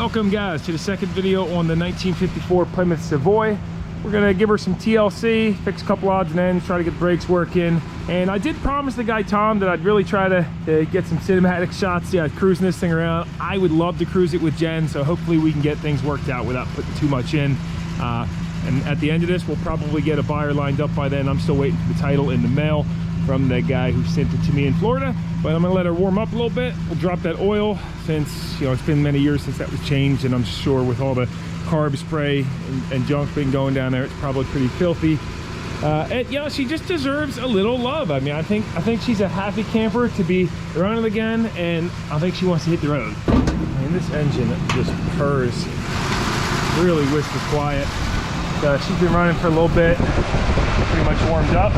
Welcome guys to the second video on the 1954 Plymouth Savoy. We're gonna give her some TLC, fix a couple odds and ends, try to get brakes working. And I did promise the guy Tom that I'd really try to get some cinematic shots, cruising this thing around. I would love to cruise it with Jen, so hopefully we can get things worked out without putting too much in. And at the end of this, we'll probably get a buyer lined up by then. I'm still waiting for the title in the mail from the guy who sent it to me in Florida, but I'm gonna let her warm up a little bit. We'll drop that oil since, it's been many years since that was changed, and I'm sure with all the carb spray and junk been going down there, it's probably pretty filthy. And she just deserves a little love. I mean, I think she's a happy camper to be running again, and I think she wants to hit the road. And this engine just purrs really whisper quiet. She's been running for a little bit, pretty much warmed up.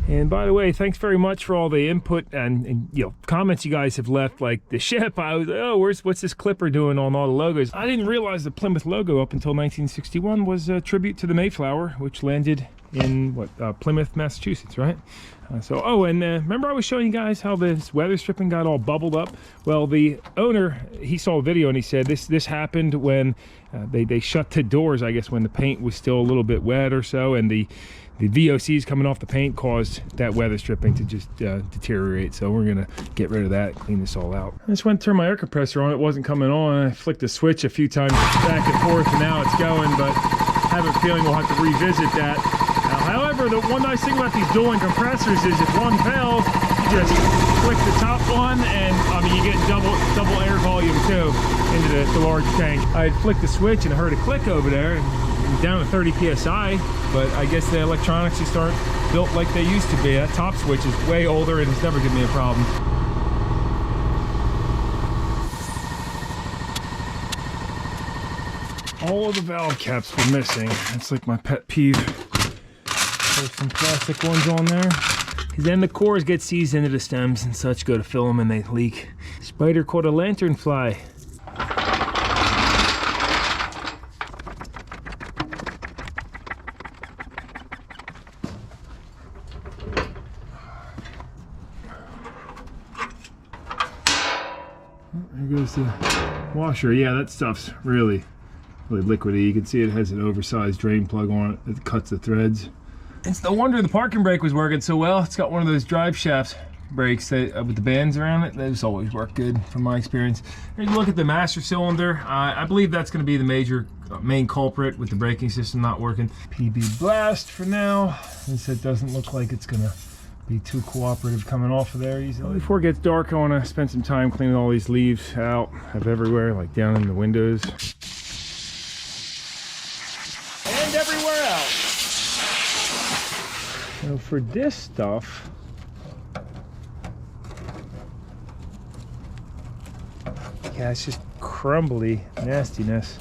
And by the way, thanks very much for all the input and comments you guys have left. Like the ship, I was like, oh, what's this Clipper doing on all the logos? I didn't realize the Plymouth logo up until 1961 was a tribute to the Mayflower, which landed in Plymouth, Massachusetts, right? Remember I was showing you guys how this weather stripping got all bubbled up? Well, the owner, he saw a video and he said this happened when they shut the doors, I guess, when the paint was still a little bit wet or so, and the VOCs coming off the paint caused that weather stripping to just deteriorate. So we're gonna get rid of that, clean this all out. I just went to turn my air compressor on, it wasn't coming on. I flicked the switch a few times back and forth and now it's going, but I have a feeling we'll have to revisit that. However, the one nice thing about these dual compressors is if one fails, you just click the top one and you get double air volume too into the large tank. I had flicked the switch and I heard a click over there, and down to 30 psi, but I guess the electronics just aren't built like they used to be. That top switch is way older and it's never given me a problem. All of the valve caps were missing. That's like my pet peeve. There's some plastic ones on there. Because then the cores get seized into the stems and such, go to fill them and they leak. Spider caught a lanternfly. There goes the washer. Yeah, that stuff's really liquidy. You can see it has an oversized drain plug on it that cuts the threads. It's no wonder the parking brake was working so well. It's got one of those drive shaft brakes that with the bands around it. Those always work good from my experience. Here's a look at the master cylinder. I believe that's going to be the main culprit with the braking system not working. PB blast for now. Since it doesn't look like it's going to be too cooperative coming off of there easily. Before it gets dark, I want to spend some time cleaning all these leaves out of everywhere, like down in the windows. And everywhere else. So for this stuff, yeah, it's just crumbly nastiness.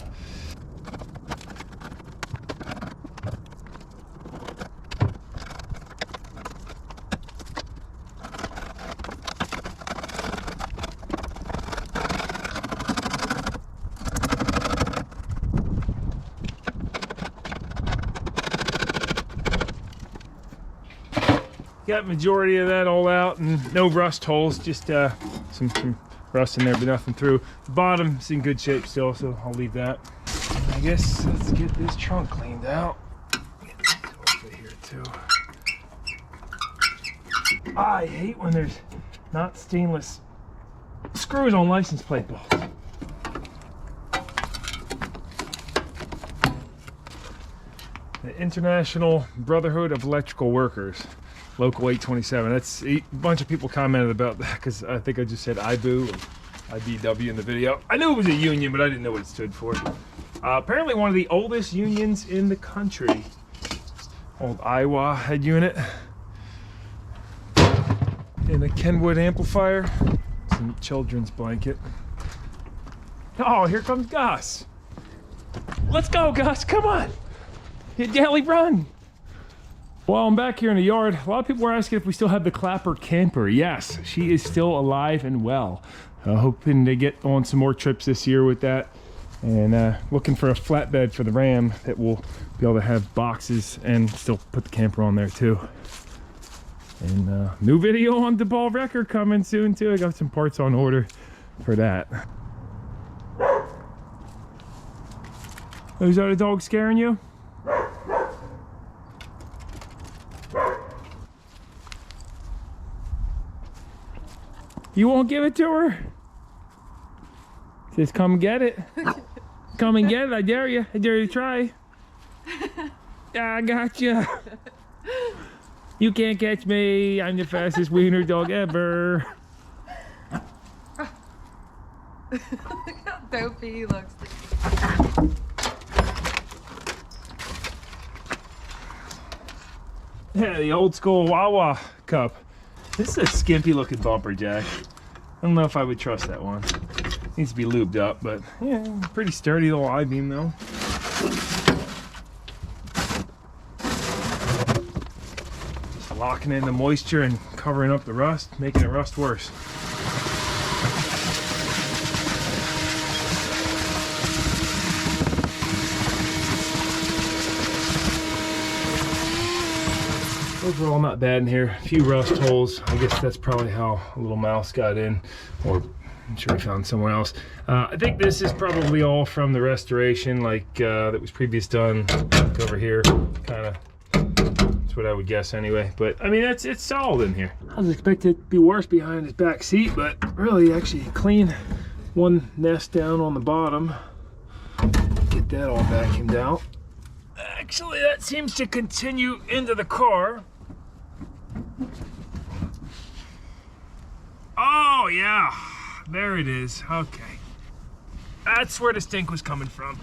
Got majority of that all out and no rust holes, just some rust in there but nothing through. The bottom's in good shape still, so I'll leave that. And I guess let's get this trunk cleaned out. Get this over here too. I hate when there's not stainless screws on license plate bolts. The International Brotherhood of Electrical Workers. Local 827. That's a bunch of people commented about that because I think I just said IBU or IBW in the video. I knew it was a union, but I didn't know what it stood for. Apparently one of the oldest unions in the country. Old Iowa head unit. And a Kenwood amplifier. Some children's blanket. Oh, here comes Gus. Let's go, Gus. Come on. Daily run. Well, I'm back here in the yard. A lot of people were asking if we still have the Clapper camper. Yes, she is still alive and well. Hoping to get on some more trips this year with that. And looking for a flatbed for the Ram that will be able to have boxes and still put the camper on there too. And new video on the ball wrecker coming soon too. I got some parts on order for that. Those other dogs scaring you? You won't give it to her? Just come get it. Come and get it, I dare you. I dare you to try. I got you. You can't catch me. I'm the fastest wiener dog ever. Look how dopey he looks. Yeah, the old school Wawa cup. This is a skimpy looking bumper, Jack. I don't know if I would trust that one. Needs to be lubed up, but yeah, pretty sturdy little I-beam though. Just locking in the moisture and covering up the rust, making it rust worse. Overall not bad in here. A few rust holes. I guess that's probably how a little mouse got in, or I'm sure he found somewhere else. I think this is probably all from the restoration, like that was previous done, like over here, kind of. That's what I would guess anyway. But I mean, it's solid in here. I was expecting it to be worse behind his back seat, but really actually clean. One nest down on the bottom. Get that all vacuumed out. Actually, that seems to continue into the car. Oh yeah, there it is. Okay, that's where the stink was coming from.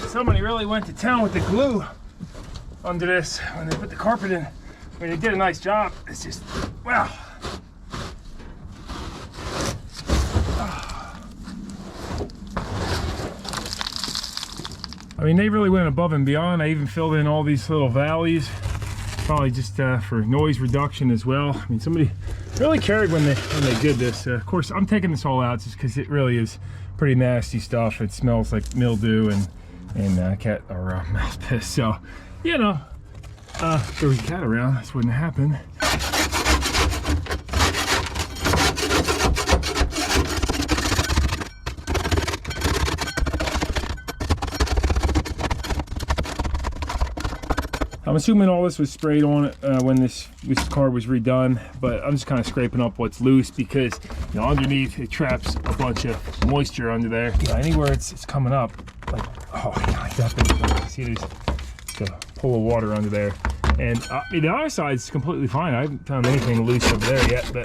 Somebody really went to town with the glue under this when they put the carpet in. I mean, they did a nice job. It's just, wow. I mean, they really went above and beyond. I even filled in all these little valleys, probably just for noise reduction as well. I mean, somebody really cared when they did this. Of course, I'm taking this all out just because it really is pretty nasty stuff. It smells like mildew and cat or mouse piss. So, you know, if there was a cat around, this wouldn't happen. I'm assuming all this was sprayed on it when this car was redone, but I'm just kind of scraping up what's loose because, you know, underneath it traps a bunch of moisture under there. You know, anywhere it's coming up, like, oh, like that. See, there's a pool of water under there. And the other side's completely fine. I haven't found anything loose over there yet, but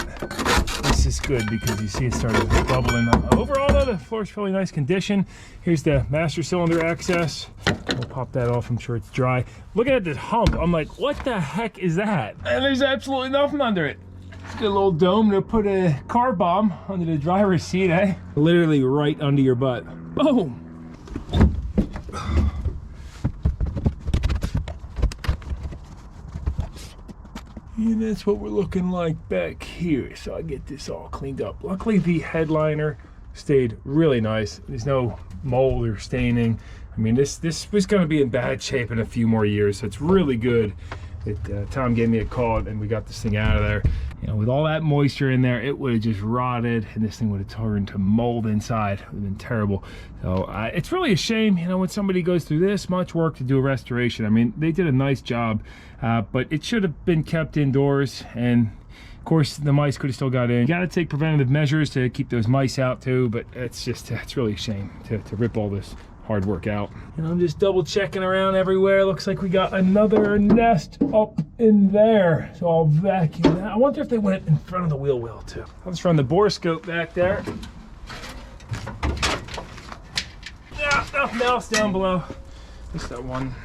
this is good because you see it started bubbling. Overall, though, the floor's fairly nice condition. Here's the master cylinder access. We'll pop that off. I'm sure it's dry. Looking at this hump, I'm like, what the heck is that? And there's absolutely nothing under it. It's got a little dome to put a car bomb under the driver's seat, eh? Literally right under your butt. Boom! And that's what we're looking like back here. So I get this all cleaned up. Luckily, the headliner stayed really nice. There's no mold or staining. I mean, this was going to be in bad shape in a few more years. So it's really good that Tom gave me a call and we got this thing out of there. You know, with all that moisture in there, it would have just rotted and this thing would have turned to mold inside. It would have been terrible. So it's really a shame, you know, when somebody goes through this much work to do a restoration. I mean, they did a nice job, but it should have been kept indoors. And of course, the mice could have still got in. You got to take preventative measures to keep those mice out too, but it's really a shame to rip all this hard work out. And I'm just double checking around everywhere. Looks like we got another nest up in there. So I'll vacuum that. I wonder if they went in front of the wheel well too. I'll just run the borescope back there. Yeah, nothing else down below. Just that one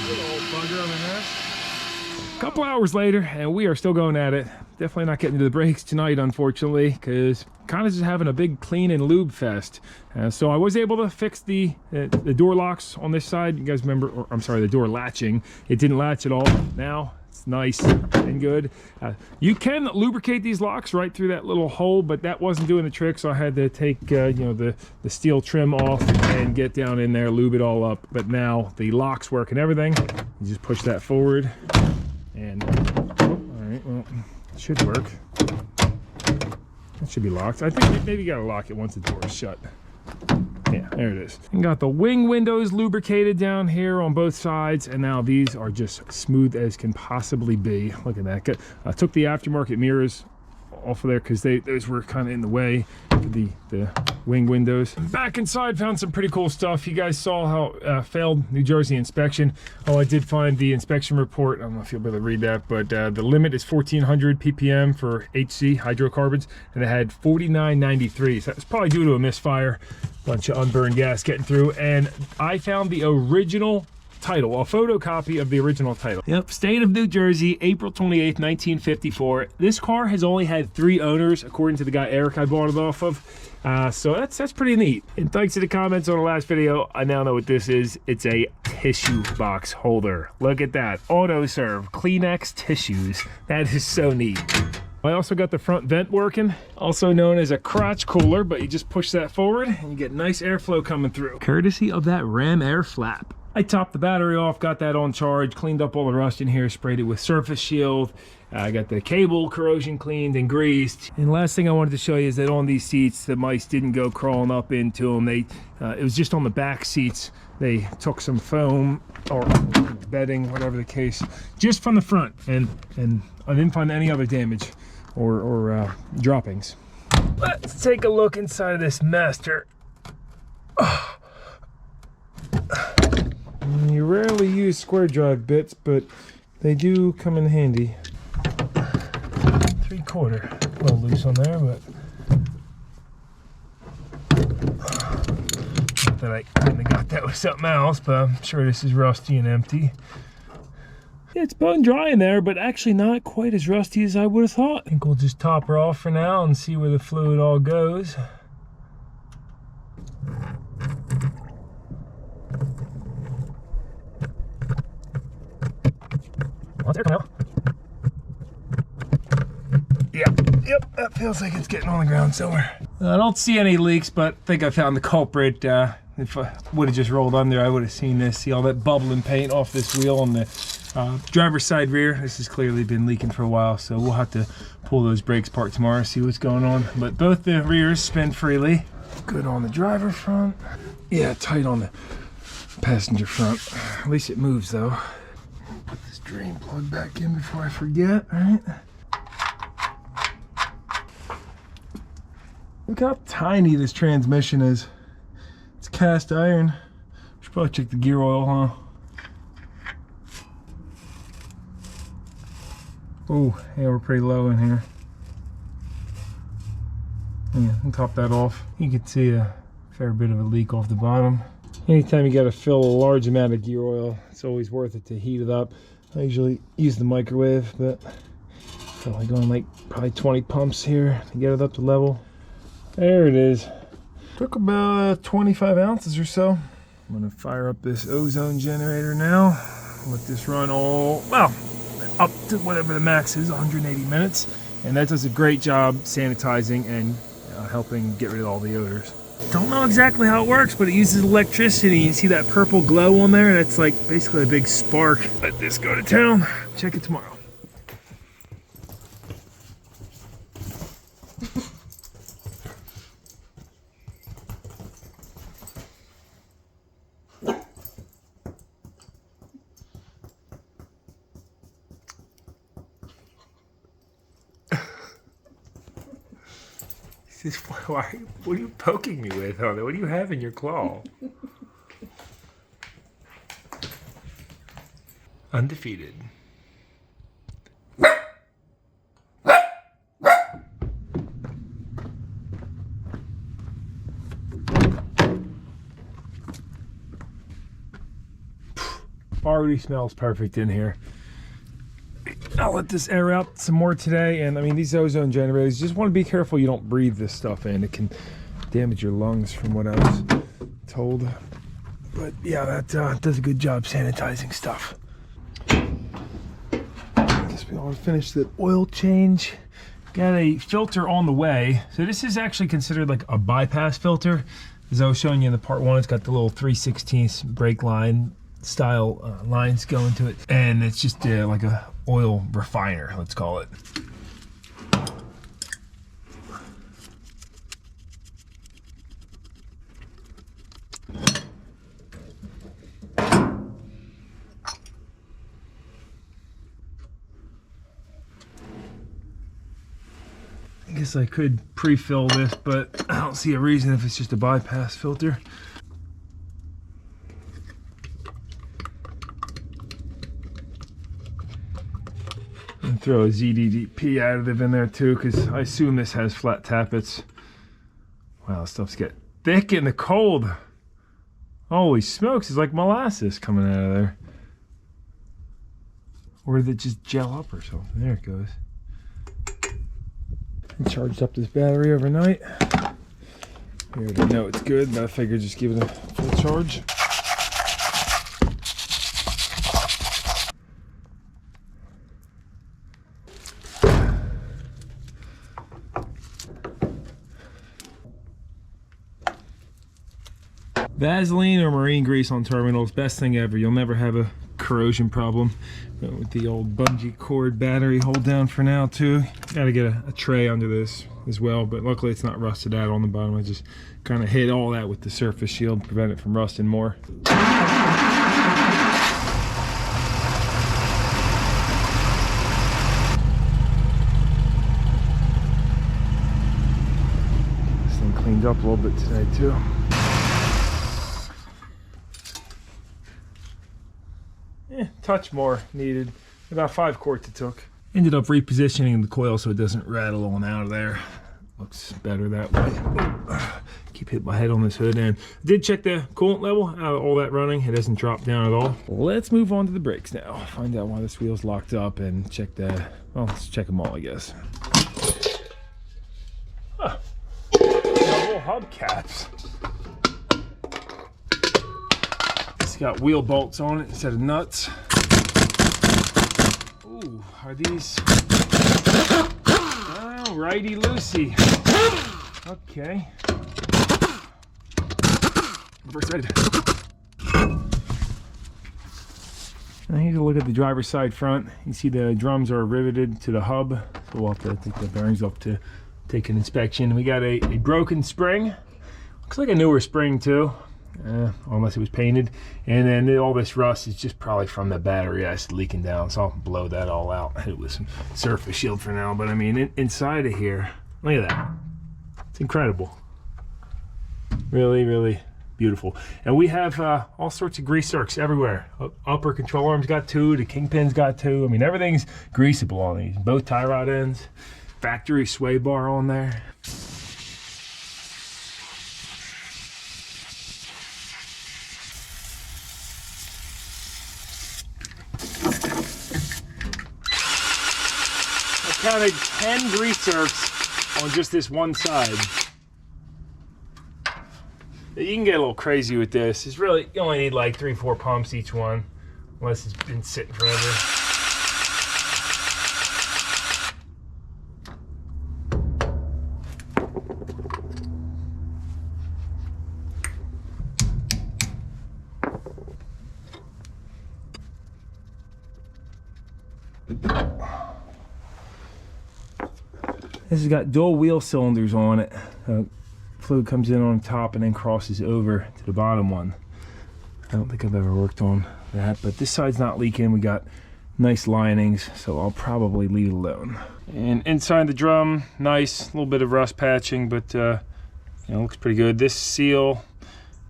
little old bugger on the nest. A couple hours later, and we are still going at it. definitely not getting to the brakes tonight, unfortunately, because kind of just having a big clean and lube fest. So I was able to fix the door locks on this side. You guys remember, or I'm sorry, the door latching. It didn't latch at all. Now it's nice and good. You can lubricate these locks right through that little hole, but that wasn't doing the trick, so I had to take you know, the steel trim off and get down in there, lube it all up. But now the locks work and everything. You just push that forward, and all right, well, it should work. It should be locked. I think maybe you gotta lock it once the door is shut. Yeah, there it is. And got the wing windows lubricated down here on both sides, and now these are just smooth as can possibly be. Look at that. I took the aftermarket mirrors off of there because those were kind of in the way of the wing windows. Back inside, found some pretty cool stuff. You guys saw how failed New Jersey inspection. Oh, I did find the inspection report. I don't know if you'll be able to read that, but the limit is 1400 ppm for HC hydrocarbons, and it had 4993. So that's probably due to a misfire, bunch of unburned gas getting through. And I found the original title, a photocopy of the original title. Yep, State of New Jersey, April 28th, 1954. This car has only had 3 owners, according to the guy Eric I bought it off of. So that's pretty neat. And thanks to the comments on the last video, I now know what this is. It's a tissue box holder. Look at that, auto serve, Kleenex tissues. That is so neat. I also got the front vent working, also known as a crotch cooler, but you just push that forward and you get nice airflow coming through, courtesy of that Ram Air flap. I topped the battery off, got that on charge, cleaned up all the rust in here, sprayed it with surface shield. I got the cable corrosion cleaned and greased. And last thing I wanted to show you is that on these seats, the mice didn't go crawling up into them. It was just on the back seats. They took some foam or bedding, whatever the case, just from the front. And I didn't find any other damage or droppings. Let's take a look inside of this master. You rarely use square drive bits, but they do come in handy. 3/4, a little loose on there, but not that I couldn't have got that with something else, but I'm sure this is rusty and empty. Yeah, it's bone dry in there, but actually not quite as rusty as I would have thought. I think we'll just top her off for now and see where the fluid all goes. Let's air come out. Yep, that feels like it's getting on the ground somewhere. I don't see any leaks, but I think I found the culprit. If I would have just rolled under, I would have seen this. See all that bubbling paint off this wheel on the driver's side rear. This has clearly been leaking for a while, so we'll have to pull those brakes apart tomorrow, see what's going on. But both the rears spin freely. Good on the driver front. Yeah, tight on the passenger front. At least it moves though. Put this drain plug back in before I forget, all right? Look how tiny this transmission is. It's cast iron. Should probably check the gear oil, huh? Oh, yeah, we're pretty low in here. Yeah, I'll top that off. You can see a fair bit of a leak off the bottom. Anytime you gotta fill a large amount of gear oil, it's always worth it to heat it up. I usually use the microwave, but I'm only going like probably 20 pumps here to get it up to level. There it is. Took about 25 ounces or so. I'm gonna fire up this ozone generator now. Let this run all, well, up to whatever the max is, 180 minutes. And that does a great job sanitizing and helping get rid of all the odors. Don't know exactly how it works, but it uses electricity. You see that purple glow on there? That's like basically a big spark. Let this go to town. Check it tomorrow. Why, what are you poking me with, Honey? What do you have in your claw? Undefeated. Already smells perfect in here. I'll let this air out some more today. And I mean, these ozone generators, you just want to be careful you don't breathe this stuff in. It can damage your lungs from what I was told. But yeah, that does a good job sanitizing stuff. I guess we ought to finish the oil change. Got a filter on the way. So this is actually considered like a bypass filter. As I was showing you in the part one, it's got the little 3/16 brake line style lines going to it. And it's just like a oil refiner, let's call it. I guess I could pre-fill this, but I don't see a reason if it's just a bypass filter. And throw a ZDDP additive in there too, because I assume this has flat tappets. Wow, this stuff's getting thick in the cold. Holy smokes, it's like molasses coming out of there. Or did it just gel up or something? There it goes. And charged up this battery overnight. We already know it's good, but I figured just give it a full charge. Vaseline or marine grease on terminals, best thing ever. You'll never have a corrosion problem. Went with the old bungee cord battery hold down for now too. Got to get a tray under this as well, but luckily it's not rusted out on the bottom. I just kind of hit all that with the surface shield, prevent it from rusting more. This thing cleaned up a little bit today too. Touch more needed. About 5 quarts it took. Ended up repositioning the coil so it doesn't rattle on out of there. Looks better that way. Keep hitting my head on this hood, and did check the coolant level out of all that running. It hasn't dropped down at all. Let's move on to the brakes now. Find out why this wheel's locked up and check the, well, let's check them all, I guess. Huh. Double hubcaps. It's got wheel bolts on it instead of nuts. Ooh, are these? Oh, righty-loosey. Okay. Reverse side. Now here's a look at the driver's side front. You see the drums are riveted to the hub, so we'll have to take the bearings up to take an inspection. We got a broken spring. Looks like a newer spring too. Unless it was painted, and then all this rust is just probably from the battery acid leaking down, so I'll blow that all out. It was some surface shield for now, but I mean inside of here, look at that, it's incredible. Really beautiful. And we have all sorts of grease zerks everywhere. Upper control arm's got 2, the kingpin's got 2. I mean, everything's greasable on these. Both tie rod ends, factory sway bar on there. Counted 10 grease zerks on just this one side. You can get a little crazy with this. It's really, you only need like 3-4 pumps each one, unless it's been sitting forever. This has got dual wheel cylinders on it. Fluid comes in on top and then crosses over to the bottom one. I don't think I've ever worked on that, but this side's not leaking. We got nice linings, so I'll probably leave it alone. And inside the drum, nice, a little bit of rust patching, but you know, looks pretty good. This seal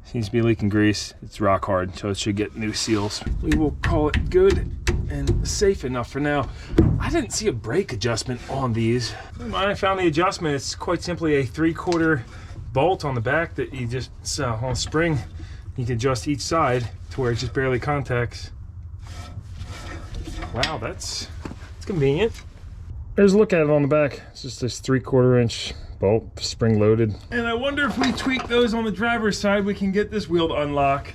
seems to be leaking grease. It's rock hard, so it should get new seals. We will call it good and safe enough for now. I didn't see a brake adjustment on these. When I found the adjustment, it's quite simply a 3/4 bolt on the back that you just, on a spring, you can adjust each side to where it just barely contacts. Wow, it's convenient. There's a look at it on the back. It's just this 3/4 inch bolt, spring loaded. And I wonder if we tweak those on the driver's side, we can get this wheel to unlock.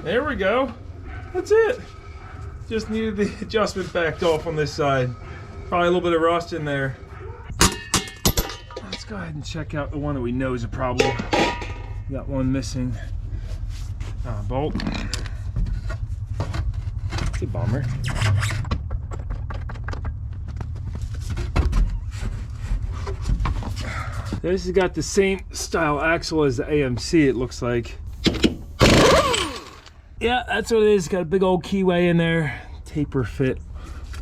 There we go. That's it. Just needed the adjustment backed off on this side. Probably a little bit of rust in there. Let's go ahead and check out the one that we know is a problem. Got one missing bolt. It's a bummer. This has got the same style axle as the AMC, it looks like. Yeah, that's what it is. Got a big old keyway in there. Taper fit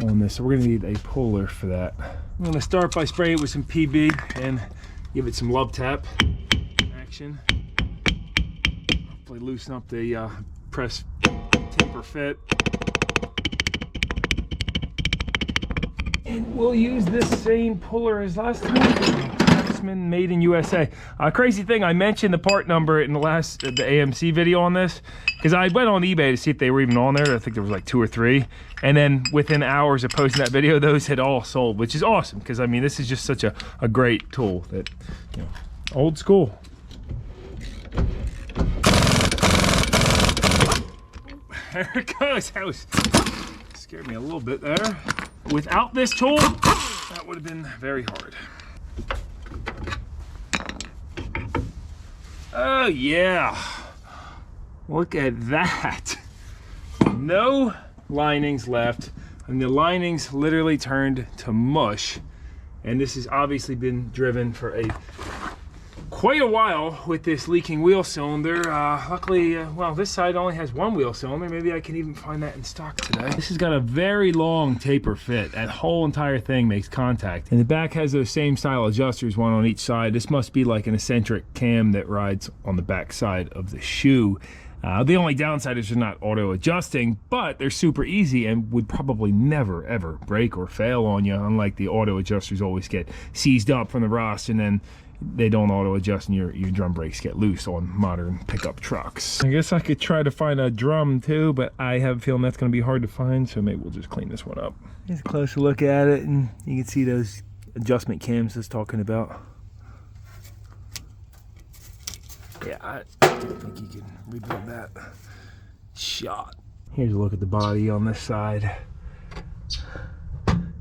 on this, so we're gonna need a puller for that. I'm gonna start by spraying it with some PB and give it some love tap action. Hopefully loosen up the press taper fit. And we'll use this same puller as last time. Made in USA. Crazy thing, I mentioned the part number in the AMC video on this because I went on eBay to see if they were even on there. I think there was like 2 or 3, and then within hours of posting that video, those had all sold, which is awesome because I mean this is just such a great tool that, you know, old school. There it goes. That was scared me a little bit there. Without this tool, that would have been very hard. Oh yeah, look at that. No linings left, and the linings literally turned to mush. And this has obviously been driven for quite a while with this leaking wheel cylinder. Luckily, well, this side only has 1 wheel cylinder. Maybe I can even find that in stock today. This has got a very long taper fit. That whole entire thing makes contact. And the back has those same style adjusters, one on each side. This must be like an eccentric cam that rides on the back side of the shoe. The only downside is they're not auto adjusting, but they're super easy and would probably never ever break or fail on you, unlike the auto adjusters always get seized up from the rust and then they don't auto adjust and your drum brakes get loose on modern pickup trucks. I guess I could try to find a drum too, but I have a feeling that's going to be hard to find, so maybe we'll just clean this one up. Here's a closer look at it, and you can see those adjustment cams I was talking about. Yeah, I don't think you can rebuild that shot. Here's a look at the body on this side.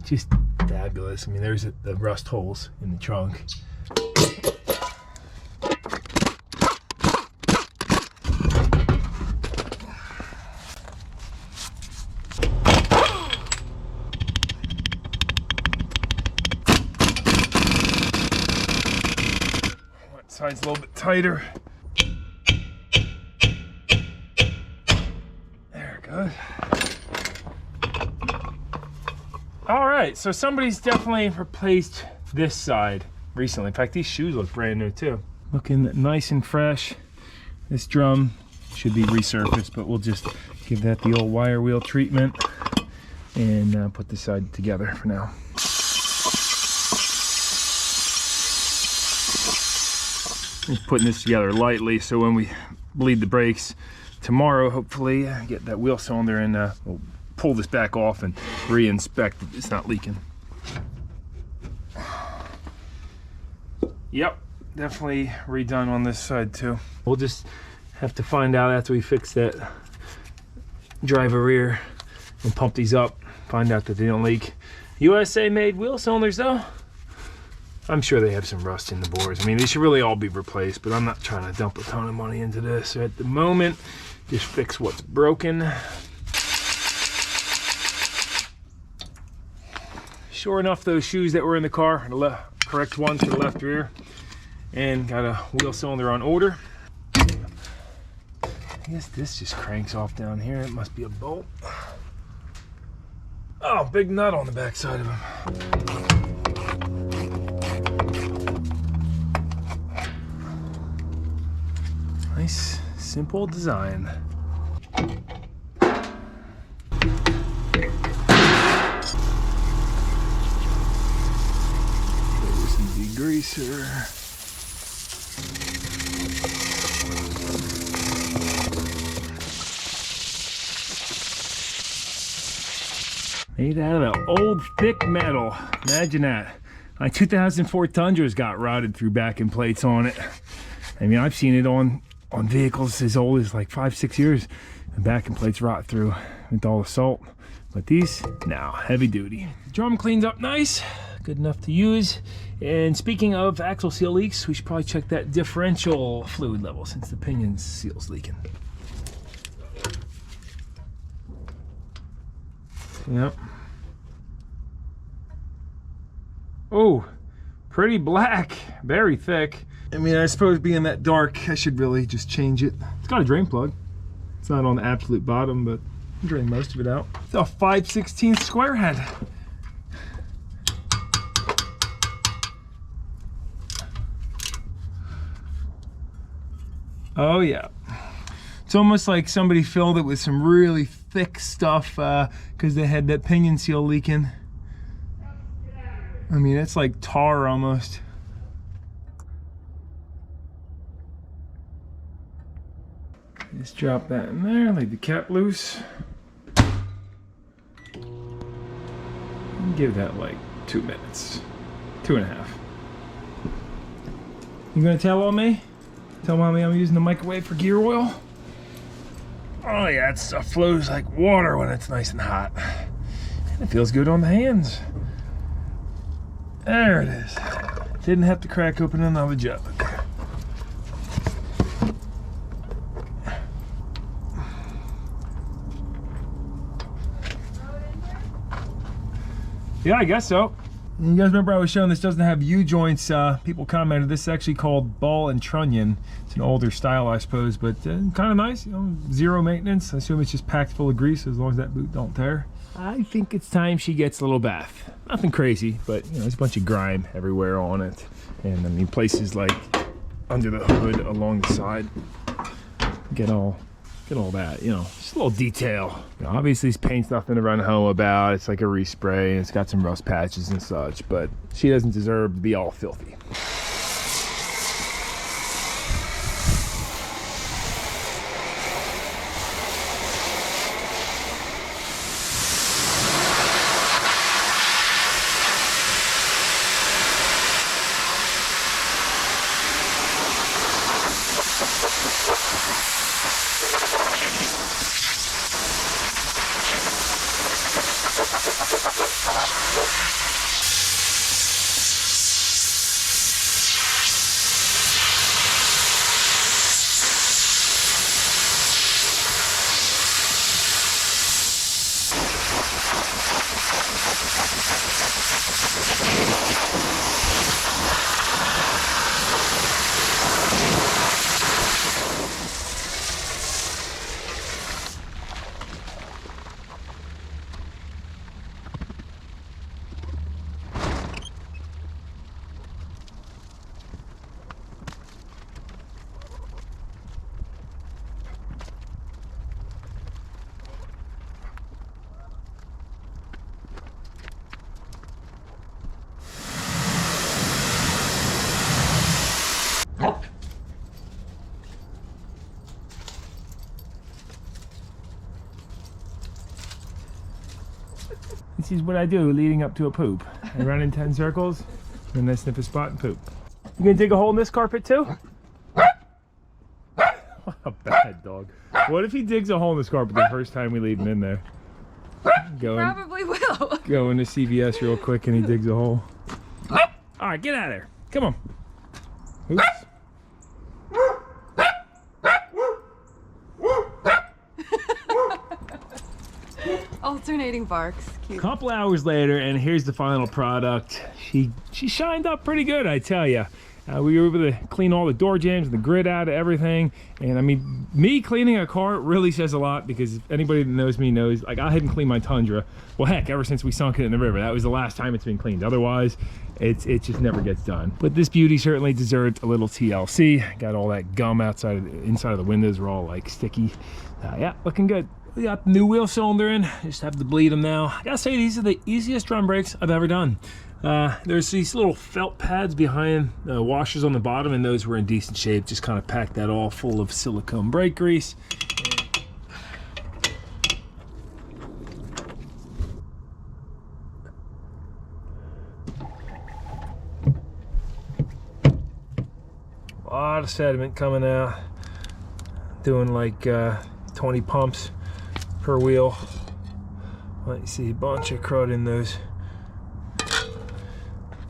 Just fabulous. I mean, there's the rust holes in the trunk. Side's a little bit tighter. There it goes. All right, so somebody's definitely replaced this side recently. In fact, these shoes look brand new too. Looking nice and fresh. This drum should be resurfaced, but we'll just give that the old wire wheel treatment and put this side together for now. Just putting this together lightly so when we bleed the brakes tomorrow, hopefully get that wheel cylinder and we'll pull this back off and re-inspect if it's not leaking. Yep, definitely redone on this side too. We'll just have to find out after we fix that driver rear and pump these up, find out that they don't leak. USA made wheel cylinders though. I'm sure they have some rust in the bores. I mean, they should really all be replaced, but I'm not trying to dump a ton of money into this. So at the moment, just fix what's broken. Sure enough, those shoes that were in the car, the correct ones for the left rear, and got a wheel cylinder on order. I guess this just cranks off down here. It must be a bolt. Oh, big nut on the back side of them. Nice, simple design. There's some degreaser. Made out of old thick metal. Imagine that. My 2004 Tundra's got rotted through backing plates on it. I mean, I've seen it on vehicles as old as like 5-6 years. The backing plates rot through with all the salt. But these, now heavy duty. The drum cleans up nice, good enough to use. And speaking of axle seal leaks, we should probably check that differential fluid level since the pinion seal's leaking. Yep. Oh, pretty black, very thick. I mean, I suppose being that dark, I should really just change it. It's got a drain plug. It's not on the absolute bottom, but I drain most of it out. It's a 5/16 square head. Oh yeah. It's almost like somebody filled it with some really thick stuff because they had that pinion seal leaking. I mean, it's like tar almost. Just drop that in there, leave the cap loose. And give that like 2 minutes, 2.5. You gonna tell on me? Tell mommy I'm using the microwave for gear oil? Oh yeah, that stuff flows like water when it's nice and hot. And it feels good on the hands. There it is. Didn't have to crack open another jug. Yeah, I guess so. You guys remember I was showing this doesn't have U-joints. People commented this is actually called ball and trunnion. It's an older style, I suppose, but kind of nice. You know, zero maintenance. I assume it's just packed full of grease as long as that boot don't tear. I think it's time she gets a little bath. Nothing crazy, but you know, there's a bunch of grime everywhere on it, and I mean places like under the hood, along the side. Get all that, you know, just a little detail. You know, obviously this paint's nothing to run home about. It's like a respray and it's got some rust patches and such, but she doesn't deserve to be all filthy. This is what I do leading up to a poop. I run in 10 circles, and then I sniff a spot and poop. You gonna dig a hole in this carpet too? What a bad dog. What if he digs a hole in this carpet the first time we leave him in there? Probably will. Go into CVS real quick and he digs a hole. Alright, get out of there. Come on. Oops. Alternating barks. Cute. A couple hours later, and here's the final product. She shined up pretty good, I tell you. We were able to clean all the door jambs and the grit out of everything. And I mean, me cleaning a car really says a lot, because anybody that knows me knows, like, I hadn't cleaned my Tundra. Well, heck, ever since we sunk it in the river. That was the last time it's been cleaned. Otherwise, it just never gets done. But this beauty certainly deserved a little TLC. Got all that gum inside of the windows were all like sticky. Yeah, looking good. We got the new wheel cylinder in. Just have to bleed them now. I gotta say, these are the easiest drum brakes I've ever done. There's these little felt pads behind the washers on the bottom, and those were in decent shape. Just kind of packed that all full of silicone brake grease. lot of sediment coming out. Doing like 20 pumps per wheel. Let you see a bunch of crud in those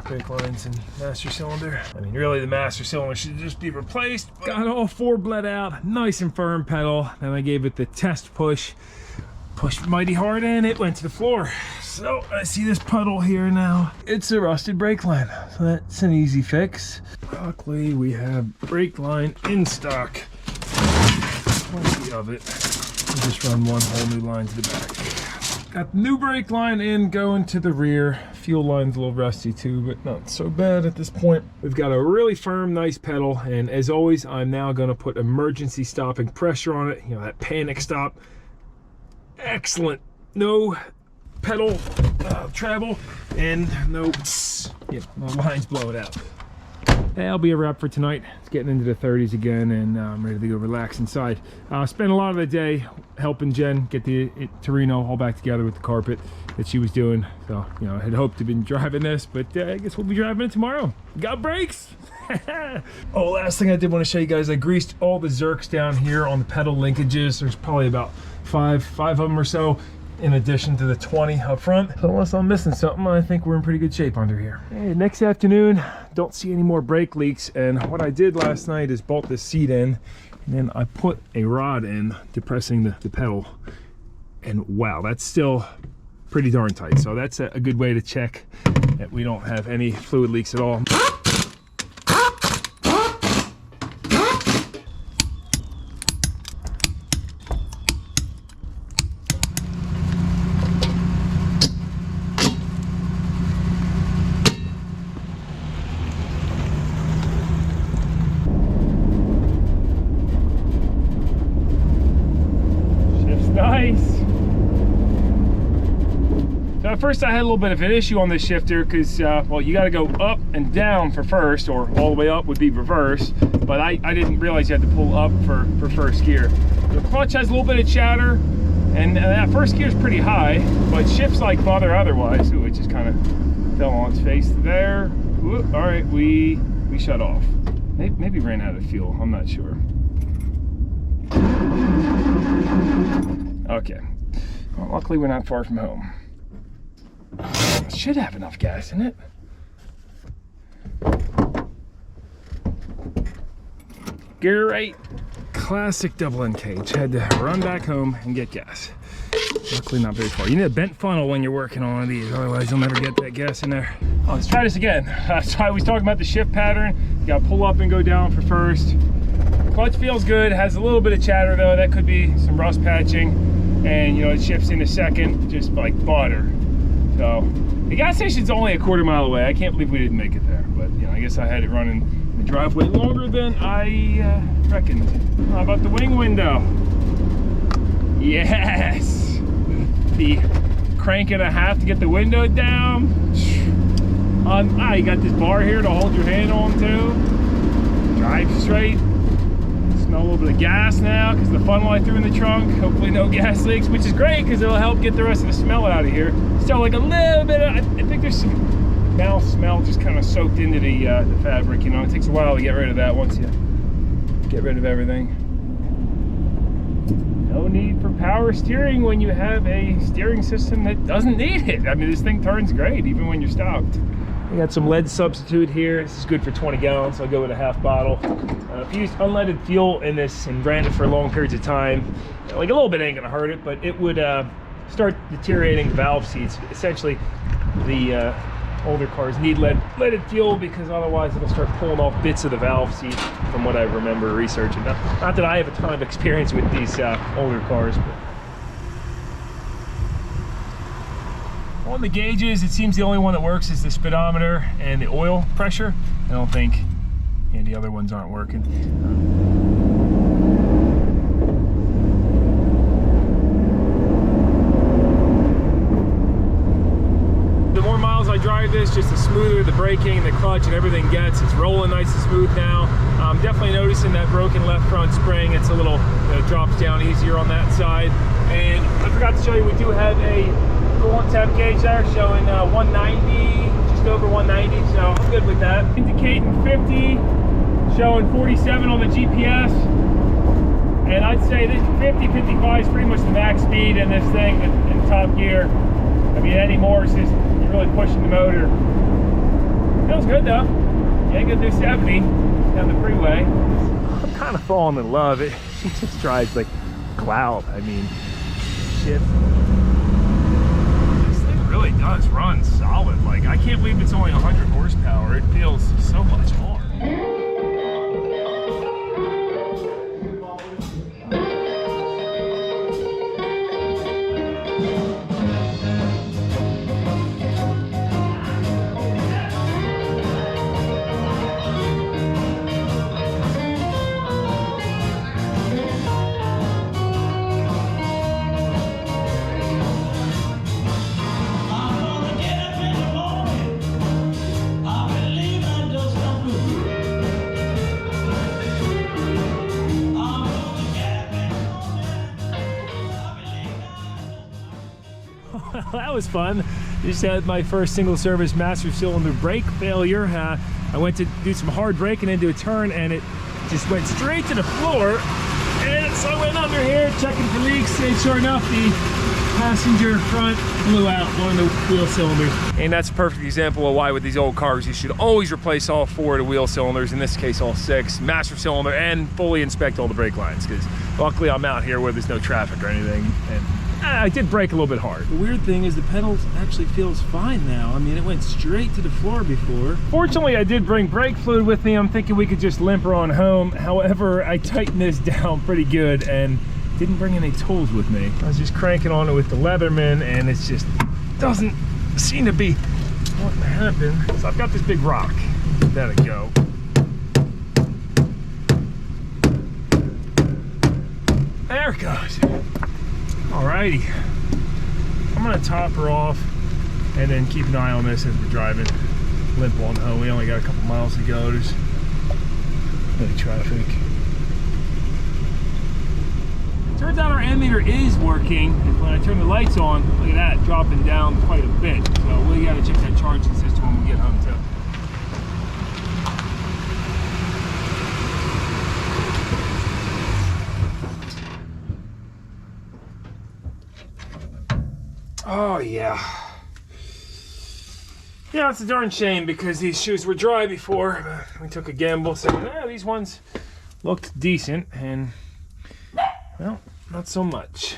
brake lines and master cylinder. I mean, really the master cylinder should just be replaced. Got all 4 bled out, nice and firm pedal. Then I gave it the test push. Pushed mighty hard and it went to the floor. So I see this puddle here now. It's a rusted brake line, so that's an easy fix. Luckily we have brake line in stock. Plenty of it. We'll just run one whole new line to the back. Got the new brake line in going to the rear. Fuel line's a little rusty too, but not so bad at this point. We've got a really firm, nice pedal, and as always, I'm now gonna put emergency stopping pressure on it. You know, that panic stop. Excellent. No pedal travel and no, no lines blowing out. That'll be a wrap for tonight. It's getting into the 30s again, and I'm ready to go relax inside. Spent a lot of the day helping Jen get the Torino all back together with the carpet that she was doing. So, you know, I had hoped to be driving this, but I guess we'll be driving it tomorrow. Got brakes. Oh, last thing I did want to show you guys, I greased all the Zerks down here on the pedal linkages. There's probably about five of them or so, in addition to the 20 up front. So unless I'm missing something, I think we're in pretty good shape under here. Hey, next afternoon, don't see any more brake leaks. And what I did last night is bolt this seat in, and then I put a rod in, depressing the pedal. And wow, that's still pretty darn tight. So that's a good way to check that we don't have any fluid leaks at all. At first I had a little bit of an issue on this shifter because, well, you got to go up and down for first, or all the way up would be reverse, but I didn't realize you had to pull up for first gear. The clutch has a little bit of chatter, and that first gear is pretty high, but shifts like butter otherwise. Ooh, it just kind of fell on its face there. Ooh, all right, we shut off. Maybe ran out of fuel, I'm not sure. Okay, well, luckily we're not far from home. Should have enough gas in it. Great. Classic double NKH. Had to run back home and get gas. Luckily not very far. You need a bent funnel when you're working on one of these, otherwise you'll never get that gas in there. Oh, let's try this again. So I was talking about the shift pattern. You gotta pull up and go down for first. Clutch feels good, has a little bit of chatter though. That could be some rust patching. And you know, it shifts into second just like butter. So the gas station's only a quarter mile away. I can't believe we didn't make it there, but you know, I guess I had it running in the driveway longer than I reckoned. How about the wing window? Yes! The crank and a half to get the window down. You got this bar here to hold your hand on to. Drive straight. Smell a little bit of gas now because the funnel I threw in the trunk. Hopefully no gas leaks, which is great because it'll help get the rest of the smell out of here. Still like a little bit of, I think there's some mouth smell just kind of soaked into the fabric, you know. It takes a while to get rid of that once you get rid of everything. No need for power steering when you have a steering system that doesn't need it. I mean, this thing turns great even when you're stopped. We got some lead substitute here. This is good for 20 gallons, so I'll go with a half bottle. If you used unleaded fuel in this and ran it for long periods of time, like a little bit ain't gonna hurt it, but it would start deteriorating the valve seats. Essentially, the older cars need leaded fuel because otherwise it'll start pulling off bits of the valve seat, from what I remember researching. Not that I have a ton of experience with these older cars, but on the gauges, it seems the only one that works is the speedometer and the oil pressure. I don't think the other ones aren't working. The more miles I drive this, just the smoother the braking and the clutch and everything gets. It's rolling nice and smooth now. I'm definitely noticing that broken left front spring. It's a little, drops down easier on that side. And I forgot to show you, we do have a coolant temp gauge there showing 190, just over 190, so I'm good with that. Indicating 50, showing 47 on the GPS. And I'd say this 50, 55 is pretty much the max speed in this thing in top gear. I mean, any more is just, you're really pushing the motor. Feels good though. You ain't gonna do 70 down the freeway. I'm kind of falling in love. She just drives like a cloud. I mean, shit. This thing really does run solid. Like, I can't believe it's only 100 horsepower. It feels so much more. That was fun. Just had my first single service master cylinder brake failure. I went to do some hard braking into a turn and it just went straight to the floor. And so I went under here checking for leaks, and sure enough, the passenger front blew out one of the wheel cylinders. And that's a perfect example of why with these old cars you should always replace all 4 of the wheel cylinders, in this case all 6, master cylinder, and fully inspect all the brake lines, because luckily I'm out here where there's no traffic or anything. And I did brake a little bit hard. The weird thing is the pedal actually feels fine now. I mean, it went straight to the floor before. Fortunately, I did bring brake fluid with me. I'm thinking we could just limp her on home. However, I tightened this down pretty good and didn't bring any tools with me. I was just cranking on it with the Leatherman, and it just doesn't seem to be wanting to happen. So I've got this big rock. Let it go. There it goes. Alrighty, I'm gonna top her off and then keep an eye on this as we're driving. Limp on home. We only got a couple miles to go. There's no traffic. Turns out our ammeter is working. When I turn the lights on, look at that, dropping down quite a bit. So we gotta check that charging system when we get home too. Oh yeah. Yeah, it's a darn shame because these shoes were dry before. We took a gamble saying, yeah, these ones looked decent, and well, not so much.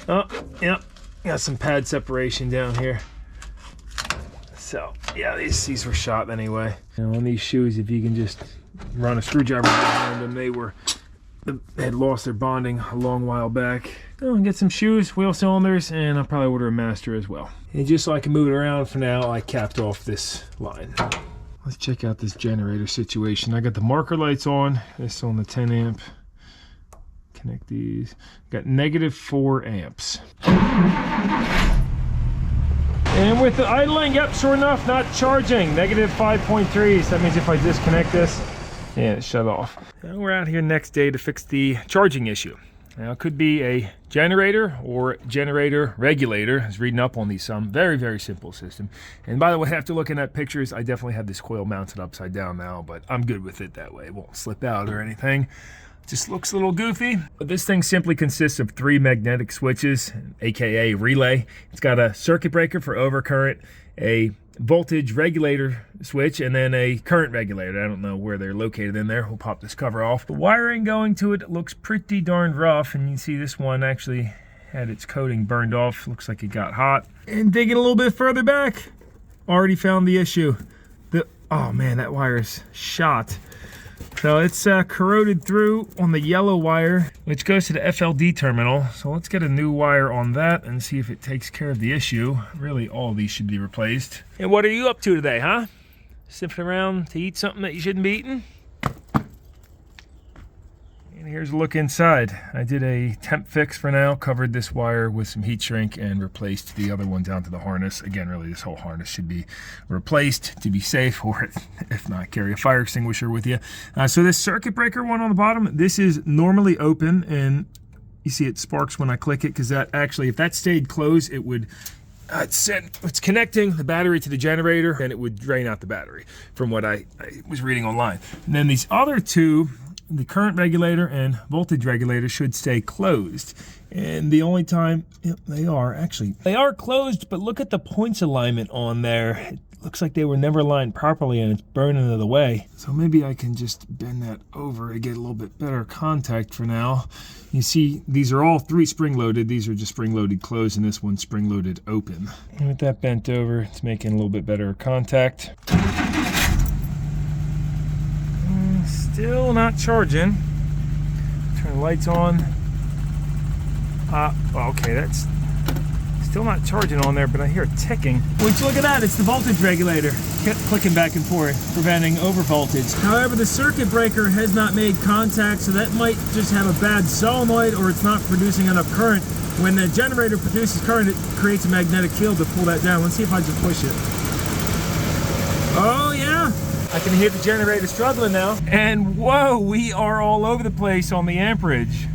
Oh, yep, got some pad separation down here. So yeah, these were shot anyway. You know, on these shoes, if you can just run a screwdriver around them, they had lost their bonding a long while back. Go and get some shoes, wheel cylinders, and I'll probably order a master as well. And just so I can move it around for now, I capped off this line. Let's check out this generator situation. I got the marker lights on. This on the 10 amp. Connect these. Got -4 amps. And with the idling, yep, sure enough, not charging. -5.3. So that means if I disconnect this, yeah, it shut off. Now we're out here next day to fix the charging issue. Now it could be a generator or generator regulator. I was reading up on these some. Very, very simple system. And by the way, after looking at pictures, I definitely have this coil mounted upside down now, but I'm good with it that way. It won't slip out or anything. Just looks a little goofy, but this thing simply consists of 3 magnetic switches, aka relay. It's got a circuit breaker for overcurrent, a voltage regulator switch, and then a current regulator. I don't know where they're located in there. We'll pop this cover off. The wiring going to it looks pretty darn rough, and you can see this one actually had its coating burned off. Looks like it got hot. And digging a little bit further back, already found the issue. Oh man, that wire is shot. So it's corroded through on the yellow wire, which goes to the FLD terminal. So let's get a new wire on that and see if it takes care of the issue. Really, all of these should be replaced. And what are you up to today, huh? Sniffing around to eat something that you shouldn't be eating? And here's a look inside. I did a temp fix for now, covered this wire with some heat shrink and replaced the other one down to the harness. Again, really this whole harness should be replaced to be safe, or if not, carry a fire extinguisher with you. So this circuit breaker one on the bottom, this is normally open, and you see it sparks when I click it, because that actually, if that stayed closed, it would it's connecting the battery to the generator, and it would drain out the battery from what I was reading online. And then these other two, the current regulator and voltage regulator, should stay closed. And the only time, they are closed, but look at the points alignment on there. It looks like they were never aligned properly, and it's burning out of the way. So maybe I can just bend that over to get a little bit better contact for now. You see, these are all 3 spring-loaded. These are just spring-loaded closed, and this one's spring-loaded open. And with that bent over, it's making a little bit better contact. Still not charging. Turn the lights on. Okay, that's still not charging on there, but I hear it ticking. Would you look at that? It's the voltage regulator. Kept clicking back and forth, preventing overvoltage. However, the circuit breaker has not made contact, so that might just have a bad solenoid, or it's not producing enough current. When the generator produces current, it creates a magnetic field to pull that down. Let's see if I just push it. Oh yeah, I can hear the generator struggling now. And whoa, we are all over the place on the amperage.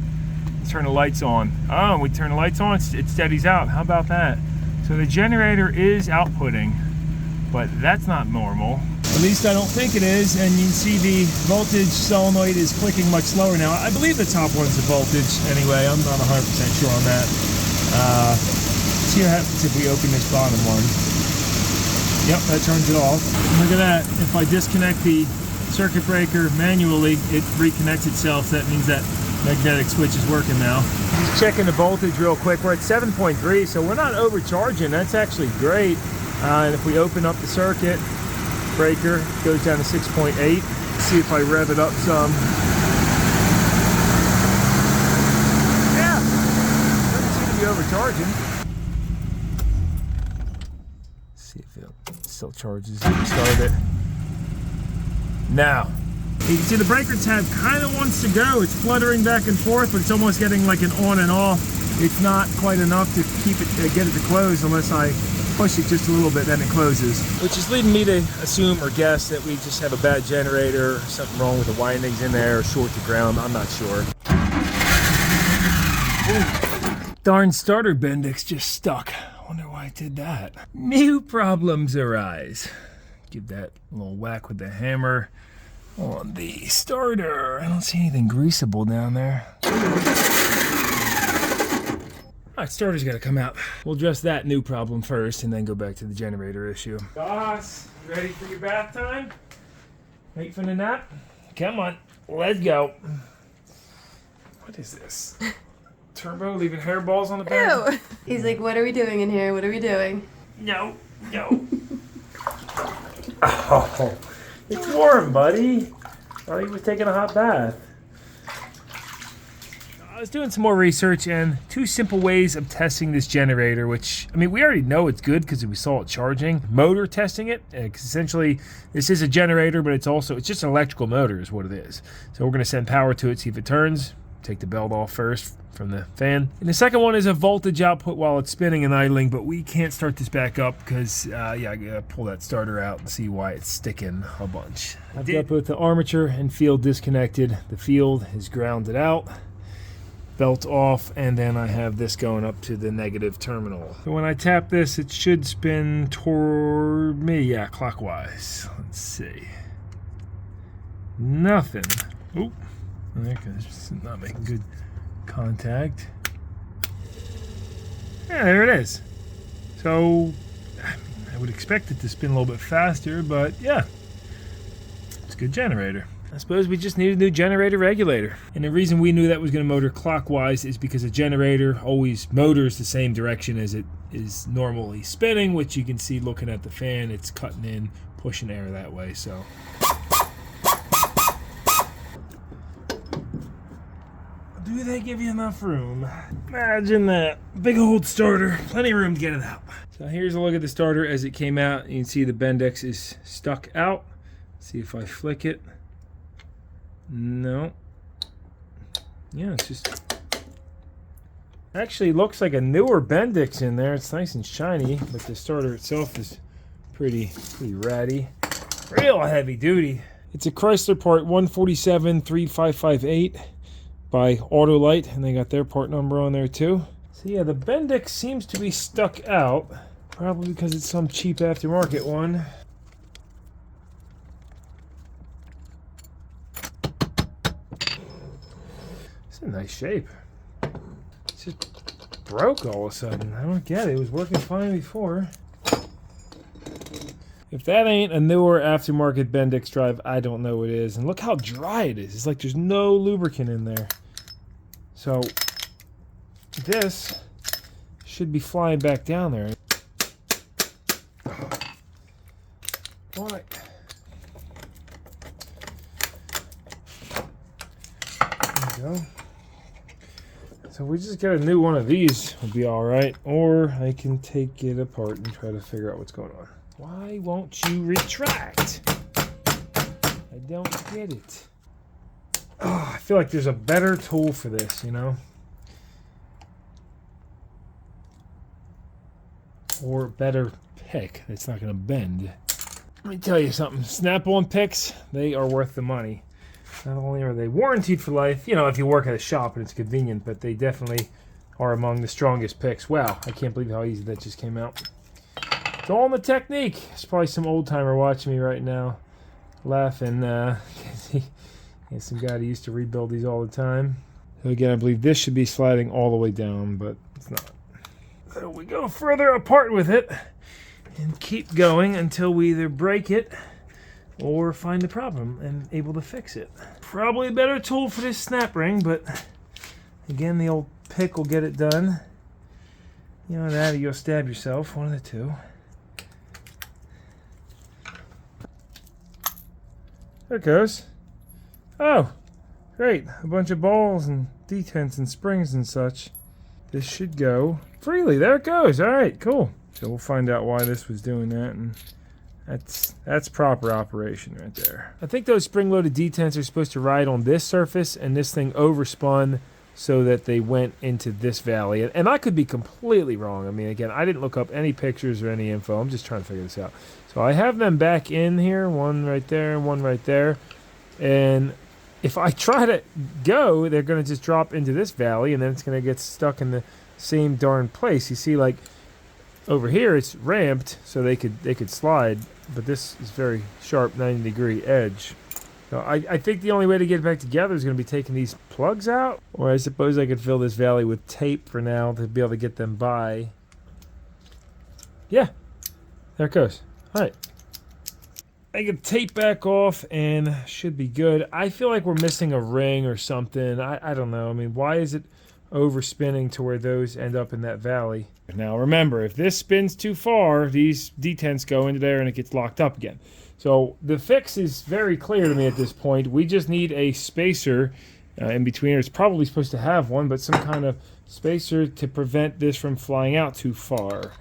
Let's turn the lights on. Oh, we turn the lights on, it steadies out. How about that? So the generator is outputting, but that's not normal. At least I don't think it is. And you can see the voltage solenoid is clicking much slower now. I believe the top one's the voltage anyway. I'm not 100% sure on that. See what happens if we open this bottom one. Yep, that turns it off. Look at that. If I disconnect the circuit breaker manually, it reconnects itself. So that means that magnetic switch is working now. Just checking the voltage real quick. We're at 7.3, so we're not overcharging. That's actually great. And if we open up the circuit breaker, it goes down to 6.8. See if I rev it up some. Yeah, doesn't seem to be overcharging. See if it still charges. Start it. Now, you can see the breaker tab kind of wants to go. It's fluttering back and forth, but it's almost getting like an on and off. It's not quite enough to keep it, get it to close unless I push it just a little bit, then it closes. Which is leading me to assume or guess that we just have a bad generator, or something wrong with the windings in there, or short to ground. I'm not sure. Ooh. Darn starter Bendix just stuck. I wonder why I did that. New problems arise. Give that a little whack with the hammer on the starter. I don't see anything greasable down there. Alright, starter's gotta come out. We'll address that new problem first and then go back to the generator issue. Boss, you ready for your bath time? Wait for the nap? Come on, let's go. What is this? Turbo leaving hairballs on the bed? Ew. He's like, what are we doing in here? What are we doing? No. Oh, it's warm, buddy. Oh, he was taking a hot bath. I was doing some more research, and 2 simple ways of testing this generator, which, I mean, we already know it's good because we saw it charging. Motor testing it, because essentially this is a generator, but it's just an electrical motor is what it is. So we're going to send power to it, see if it turns. Take the belt off first from the fan. And the second one is a voltage output while it's spinning and idling, but we can't start this back up because, I gotta pull that starter out and see why it's sticking a bunch. I've got both the armature and field disconnected. The field is grounded out, belt off, and then I have this going up to the negative terminal. So when I tap this, it should spin toward me, yeah, clockwise. Let's see. Nothing. Oop. It's not making good contact. Yeah, there it is. So I would expect it to spin a little bit faster, but yeah, it's a good generator. I suppose we just need a new generator regulator. And the reason we knew that was going to motor clockwise is because a generator always motors the same direction as it is normally spinning, which you can see looking at the fan, it's cutting in, pushing air that way. So do they give you enough room? Imagine that. Big old starter. Plenty of room to get it out. So here's a look at the starter as it came out. You can see the Bendix is stuck out. See if I flick it. No. Yeah, it's just actually looks like a newer Bendix in there. It's nice and shiny, but the starter itself is pretty ratty. Real heavy duty. It's a Chrysler part 1473558 by Autolite, and they got their part number on there too. So yeah, the Bendix seems to be stuck out, probably because it's some cheap aftermarket one. It's in nice shape. It just broke all of a sudden. I don't get it. It was working fine before. If that ain't a newer aftermarket Bendix drive, I don't know what it is. And look how dry it is. It's like there's no lubricant in there. So this should be flying back down there. What? There we go. So we just get a new one of these, will be all right. Or I can take it apart and try to figure out what's going on. Why won't you retract? I don't get it. Oh, I feel like there's a better tool for this, you know? Or better pick that's not going to bend. Let me tell you something. Snap-on picks, they are worth the money. Not only are they warranted for life, you know, if you work at a shop and it's convenient, but they definitely are among the strongest picks. Wow, I can't believe how easy that just came out. It's all in the technique. There's probably some old timer watching me right now, laughing. He's some guy who used to rebuild these all the time. So again, I believe this should be sliding all the way down, but it's not. So we go further apart with it and keep going until we either break it or find the problem and able to fix it. Probably a better tool for this snap ring, but again, the old pick will get it done. You know that, or you'll stab yourself, one of the two. There it goes. Oh, great. A bunch of balls and detents and springs and such. This should go freely. There it goes. All right, cool. So we'll find out why this was doing that, and that's proper operation right there. I think those spring-loaded detents are supposed to ride on this surface, and this thing overspun so that they went into this valley. And I could be completely wrong. I mean, again, I didn't look up any pictures or any info. I'm just trying to figure this out. So I have them back in here, one right there, one right there. And if I try to go, they're going to just drop into this valley, and then it's going to get stuck in the same darn place. You see, like, over here it's ramped so they could slide, but this is very sharp 90-degree edge. So I think the only way to get it back together is going to be taking these plugs out, or I suppose I could fill this valley with tape for now to be able to get them by. Yeah, there it goes. All right. I can tape back off and should be good. I feel like we're missing a ring or something. I don't know. I mean, why is it overspinning to where those end up in that valley? Now remember, if this spins too far, these detents go into there and it gets locked up again. So the fix is very clear to me at this point. We just need a spacer in between. It's probably supposed to have one, but some kind of spacer to prevent this from flying out too far.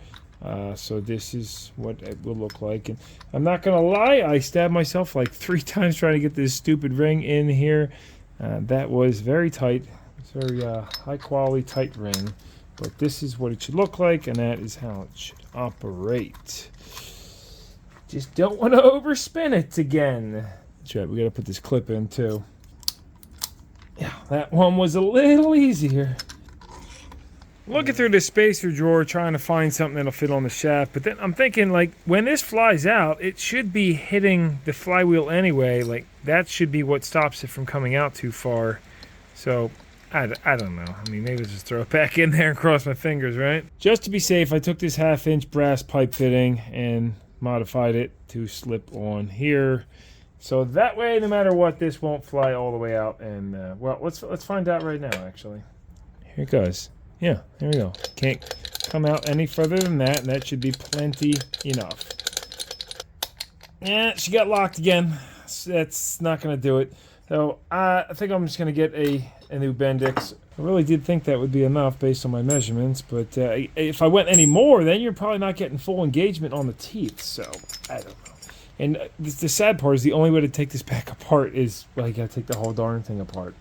So this is what it will look like. And I'm not going to lie, I stabbed myself like 3 times trying to get this stupid ring in here. That was very tight. It's very high quality tight ring. But this is what it should look like, and that is how it should operate. Just don't want to overspin it again. That's right, we got to put this clip in too. Yeah, that one was a little easier. Looking through the spacer drawer, trying to find something that'll fit on the shaft, but then I'm thinking, like, when this flies out, it should be hitting the flywheel anyway. Like, that should be what stops it from coming out too far. So, I don't know. I mean, maybe I'll just throw it back in there and cross my fingers, right? Just to be safe, I took this 1/2-inch brass pipe fitting and modified it to slip on here. So that way, no matter what, this won't fly all the way out. And, well, let's find out right now, actually. Here it goes. Yeah, there we go. Can't come out any further than that, and that should be plenty enough. Yeah, she got locked again. That's not going to do it. So I think I'm just going to get a new Bendix. I really did think that would be enough based on my measurements, but if I went any more, then you're probably not getting full engagement on the teeth, so I don't know. And the sad part is the only way to take this back apart is, well, you got to take the whole darn thing apart.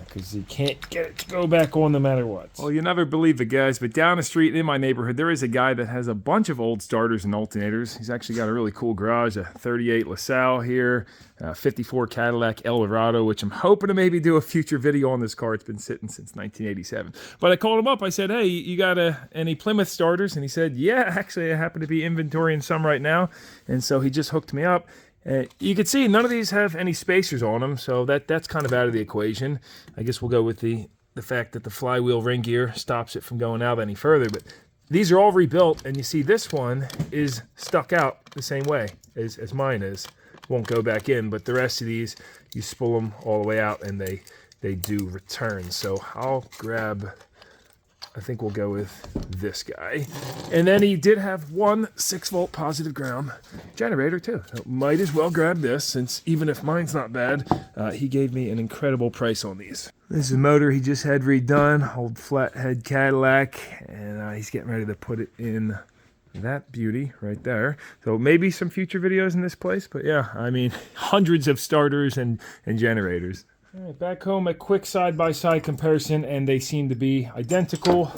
because you can't get it to go back on no matter what. Well, you never believe it, guys, but down the street in my neighborhood, there is a guy that has a bunch of old starters and alternators. He's actually got a really cool garage, a 38 LaSalle here, a 54 Cadillac Eldorado, which I'm hoping to maybe do a future video on this car. It's been sitting since 1987. But I called him up. I said, hey, you got any Plymouth starters? And he said, yeah, actually, I happen to be inventorying some right now. And so he just hooked me up. You can see none of these have any spacers on them, so that's kind of out of the equation. I guess we'll go with the fact that the flywheel ring gear stops it from going out any further. But these are all rebuilt, and you see this one is stuck out the same way as mine is. Won't go back in, but the rest of these, you spool them all the way out, and they do return. So I'll grab... I think we'll go with this guy. And then he did have one 6-volt positive ground generator too. So might as well grab this, since even if mine's not bad, he gave me an incredible price on these. This is a motor he just had redone, old flathead Cadillac, and he's getting ready to put it in that beauty right there. So maybe some future videos in this place, but yeah, I mean, hundreds of starters and generators. All right, back home, a quick side-by-side comparison, and they seem to be identical.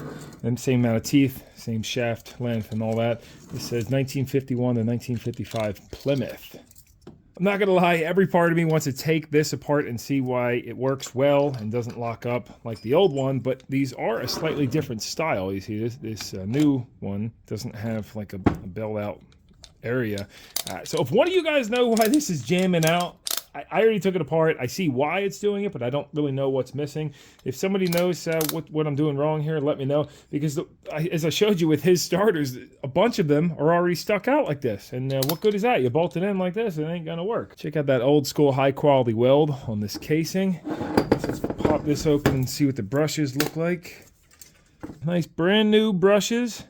And same amount of teeth, same shaft length and all that. This says 1951 to 1955 Plymouth. I'm not gonna lie, every part of me wants to take this apart and see why it works well and doesn't lock up like the old one, but these are a slightly different style. You see this new one doesn't have like a belled-out area. So if one of you guys know why this is jamming out, I already took it apart. I see why it's doing it, but I don't really know what's missing. If somebody knows what I'm doing wrong here, let me know. Because as I showed you with his starters, a bunch of them are already stuck out like this. And what good is that? You bolt it in like this, it ain't gonna work. Check out that old school high quality weld on this casing. Let's pop this open and see what the brushes look like. Nice brand new brushes.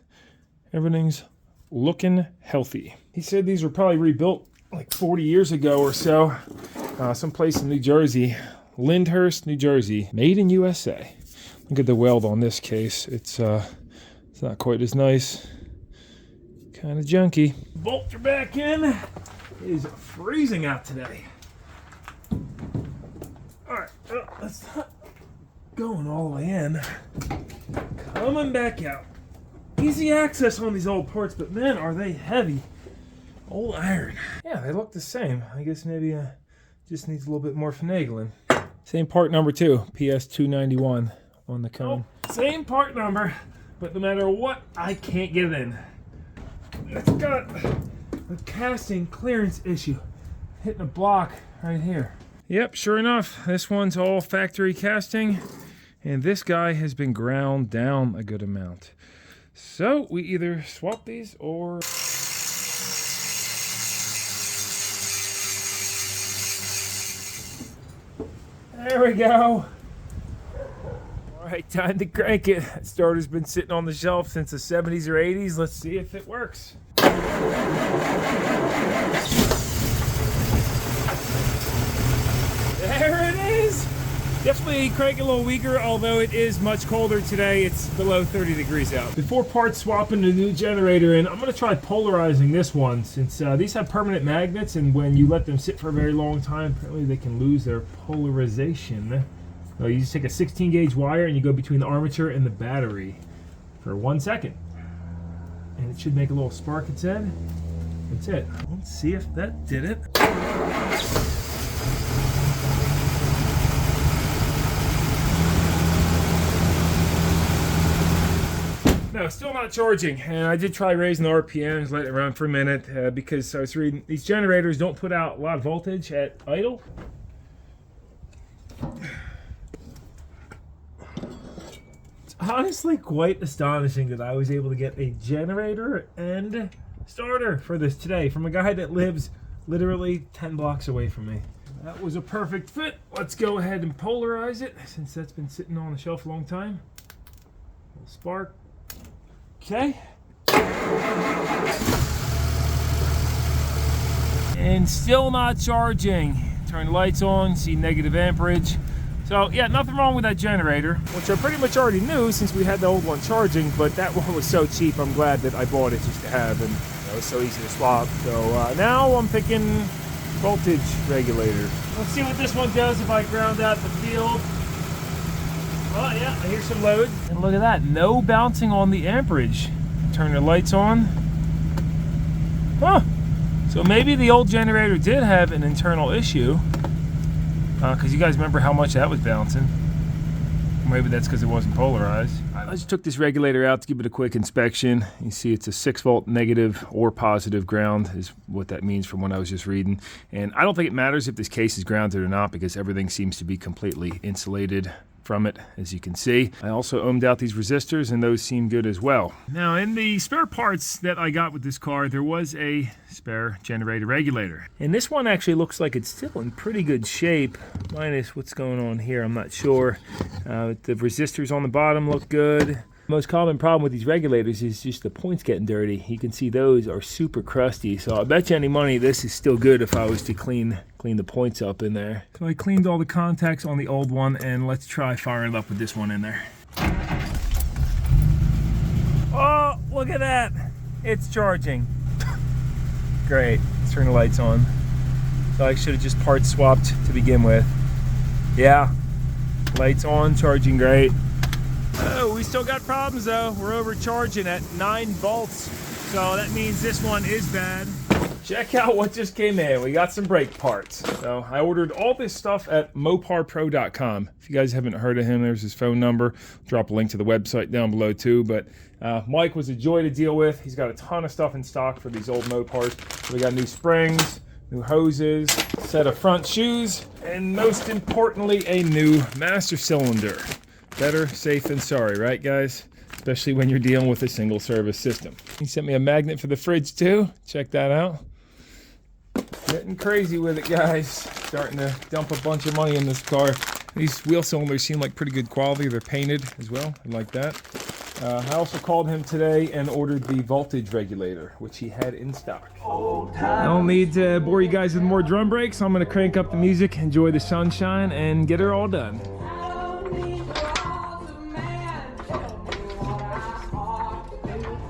Everything's looking healthy. He said these were probably rebuilt like 40 years ago or so, someplace in New Jersey, Lyndhurst, New Jersey, made in USA. Look at the weld on this case. It's not quite as nice, kind of junky. Bolts are back in. It is freezing out today. All right, that's not going all the way in. Coming back out. Easy access on these old parts, but man, are they heavy. Old iron. Yeah, they look the same. I guess maybe just needs a little bit more finagling. Same part number 2, PS291 on the cone. Oh, same part number, but no matter what, I can't get it in. It's got a casting clearance issue. Hitting a block right here. Yep, sure enough, this one's all factory casting, and this guy has been ground down a good amount. So we either swap these or... There we go. All right, time to crank it. That starter's been sitting on the shelf since the 70s or 80s. Let's see if it works. There it is. Definitely cranking a little weaker, although it is much colder today. It's below 30 degrees out. Before part swapping the new generator in, I'm going to try polarizing this one, since these have permanent magnets, and when you let them sit for a very long time, apparently they can lose their polarization. So you just take a 16 gauge wire and you go between the armature and the battery for 1 second. And it should make a little spark, it said. That's it. Let's see if that did it. No, still not charging, and I did try raising the RPMs, let it run for a minute, because I was reading these generators don't put out a lot of voltage at idle. It's honestly quite astonishing that I was able to get a generator and starter for this today from a guy that lives literally 10 blocks away from me. That was a perfect fit. Let's go ahead and polarize it, since that's been sitting on the shelf a long time. A little spark. Okay. And still not charging. Turn the lights on, see negative amperage. So yeah, nothing wrong with that generator, which I pretty much already knew since we had the old one charging, but that one was so cheap, I'm glad that I bought it just to have, and it was so easy to swap. So now I'm picking voltage regulator. Let's see what this one does if I ground out the field. Oh yeah, I hear some load. And look at that, no bouncing on the amperage. Turn the lights on. Huh. So maybe the old generator did have an internal issue. Because you guys remember how much that was bouncing. Maybe that's because it wasn't polarized. I just took this regulator out to give it a quick inspection. You see it's a 6-volt negative or positive ground is what that means from what I was just reading. And I don't think it matters if this case is grounded or not because everything seems to be completely insulated from it, as you can see. I also ohmed out these resistors and those seem good as well. Now in the spare parts that I got with this car, there was a spare generator regulator. And this one actually looks like it's still in pretty good shape, minus what's going on here, I'm not sure. The resistors on the bottom look good. The most common problem with these regulators is just the points getting dirty. You can see those are super crusty, so I bet you any money this is still good if I was to clean the points up in there. So I cleaned all the contacts on the old one, and let's try firing it up with this one in there. Oh, look at that! It's charging. Great, let's turn the lights on. So I should have just part swapped to begin with. Yeah, lights on, charging great. Oh, we still got problems though. We're overcharging at 9 volts. So that means this one is bad. Check out what just came in. We got some brake parts. So I ordered all this stuff at moparpro.com. If you guys haven't heard of him, there's his phone number. I'll drop a link to the website down below too. But Mike was a joy to deal with. He's got a ton of stuff in stock for these old Mopars. So we got new springs, new hoses, set of front shoes, and most importantly, a new master cylinder. Better safe than sorry, right guys? Especially when you're dealing with a single service system. He sent me a magnet for the fridge too. Check that out. Getting crazy with it, guys. Starting to dump a bunch of money in this car. These wheel cylinders seem like pretty good quality. They're painted as well. I like that. I also called him today and ordered the voltage regulator, which he had in stock. I don't need to bore you guys with more drum breaks. So I'm going to crank up the music, enjoy the sunshine, and get her all done.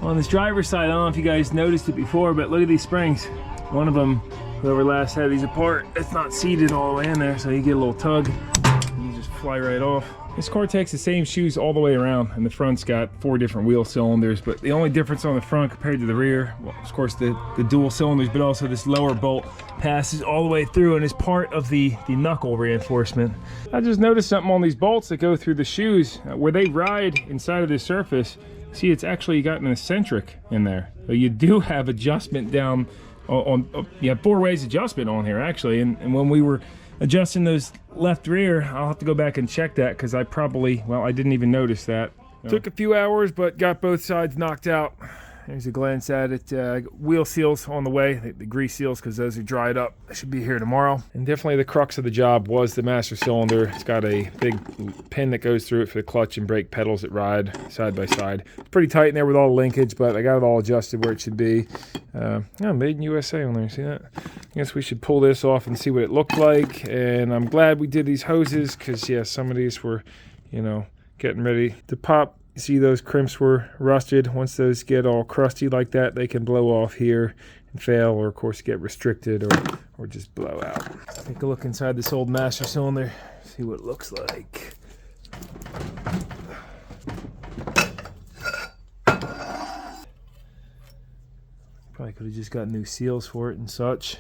On this driver's side, I don't know if you guys noticed it before, but look at these springs. One of them, whoever last had these apart, it's not seated all the way in there, so you get a little tug, and you just fly right off. This car takes the same shoes all the way around, and the front's got 4 different wheel cylinders, but the only difference on the front compared to the rear, well, of course, the dual cylinders, but also this lower bolt passes all the way through and is part of the knuckle reinforcement. I just noticed something on these bolts that go through the shoes, where they ride inside of this surface. See, it's actually got an eccentric in there. So you do have adjustment down you have 4 ways adjustment on here actually. And when we were adjusting those left rear, I'll have to go back and check that because I didn't even notice that. Took a few hours, but got both sides knocked out. There's a glance at it. Wheel seals on the way, the grease seals, because those are dried up. They should be here tomorrow. And definitely the crux of the job was the master cylinder. It's got a big pin that goes through it for the clutch and brake pedals that ride side by side. It's pretty tight in there with all the linkage, but I got it all adjusted where it should be. Made in USA on there, see that? I guess we should pull this off and see what it looked like. And I'm glad we did these hoses, because yeah, some of these were, getting ready to pop. See, those crimps were rusted. Once those get all crusty like that, they can blow off here and fail, or of course get restricted or just blow out. Take a look inside this old master cylinder, see what it looks like. Probably could have just got new seals for it and such.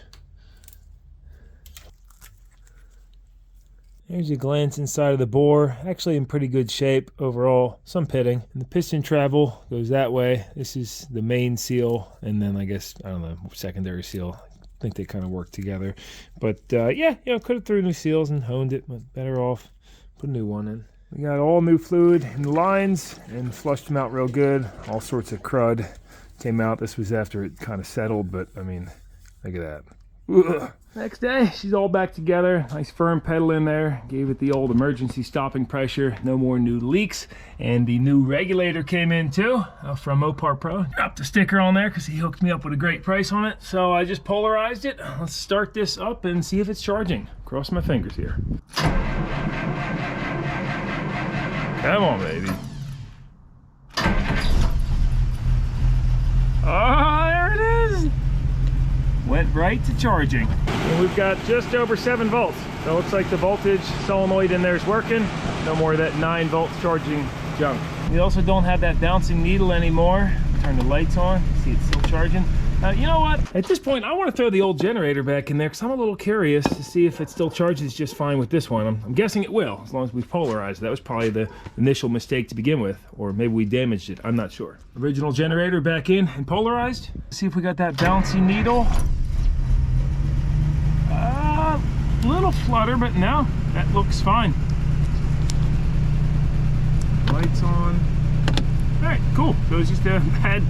Here's a glance inside of the bore. Actually in pretty good shape overall. Some pitting. And the piston travel goes that way. This is the main seal, and then I guess, secondary seal. I think they kind of work together. But could have threw new seals and honed it, but better off put a new one in. We got all new fluid in the lines and flushed them out real good. All sorts of crud came out. This was after it kind of settled, but I mean, look at that. Ugh. Next day, she's all back together. Nice firm pedal in there. Gave it the old emergency stopping pressure. No more new leaks. And the new regulator came in too from Mopar Pro. Dropped the sticker on there because he hooked me up with a great price on it. So I just polarized it. Let's start this up and see if it's charging. Cross my fingers here. Come on, baby. Oh, there it is. Went right to charging. And we've got just over 7 volts. So it looks like the voltage solenoid in there is working. No more of that 9 volts charging junk. We also don't have that bouncing needle anymore. Turn the lights on, see it's still charging. You know what? At this point, I want to throw the old generator back in there because I'm a little curious to see if it still charges just fine with this one. I'm guessing it will, as long as we've polarized. That was probably the initial mistake to begin with, or maybe we damaged it. I'm not sure. Original generator back in and polarized. See if we got that bouncy needle. Little flutter, but no, that looks fine. Lights on. All right, cool. So it's just a bad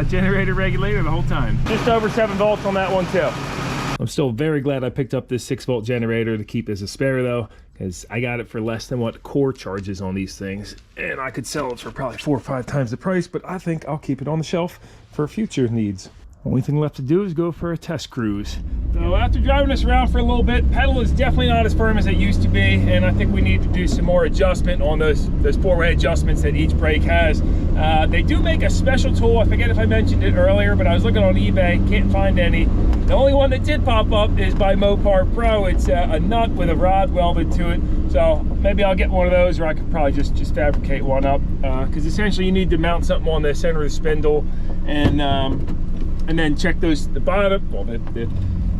generator regulator the whole time. Just over 7 volts on that one too. I'm still very glad I picked up this 6-volt generator to keep as a spare though, because I got it for less than what Core charges on these things, and I could sell it for probably 4 or 5 times the price, but I think I'll keep it on the shelf for future needs. Only thing left to do is go for a test cruise. So after driving this around for a little bit, pedal is definitely not as firm as it used to be, and I think we need to do some more adjustment on those 4-way adjustments that each brake has. They do make a special tool. I forget if I mentioned it earlier, but I was looking on eBay, can't find any. The only one that did pop up is by Mopar Pro. It's a nut with a rod welded to it. So maybe I'll get one of those, or I could probably just fabricate one up. Because essentially you need to mount something on the center of the spindle, and then check the bottom, well, the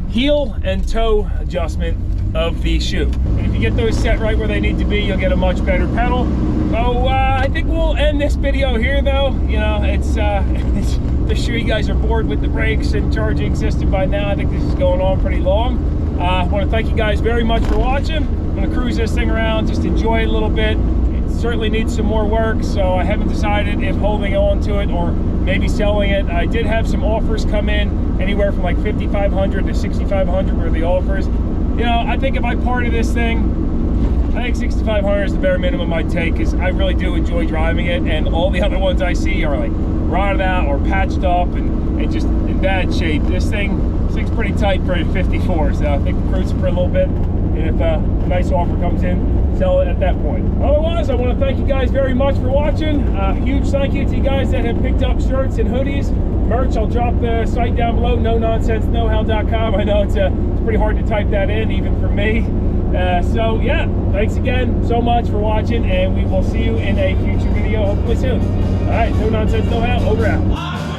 heel and toe adjustment of the shoe. And if you get those set right where they need to be, you'll get a much better pedal. So I think we'll end this video here though. You know, it's I'm sure you guys are bored with the brakes and charging system by now. I think this is going on pretty long. I want to thank you guys very much for watching. I'm going to cruise this thing around, just enjoy it a little bit. It certainly needs some more work, so I haven't decided if holding on to it or maybe selling it. I did have some offers come in, anywhere from like $5,500 to $6,500 were the offers. You know, I think if I parted this thing, I think $6,500 is the bare minimum I'd take, because I really do enjoy driving it, and all the other ones I see are like rotted out or patched up and just in bad shape. This thing's pretty tight for a 54, so I think we'll cruise it for a little bit, and if a nice offer comes in, sell it at that point. Otherwise, I want to thank you guys very much for watching. Huge thank you to you guys that have picked up shirts and hoodies. Merch, I'll drop the site down below, NoNonsenseKnowHow.com. I know it's pretty hard to type that in, even for me. So yeah, thanks again so much for watching, and we will see you in a future video hopefully soon. All right, No Nonsense Know How, over out.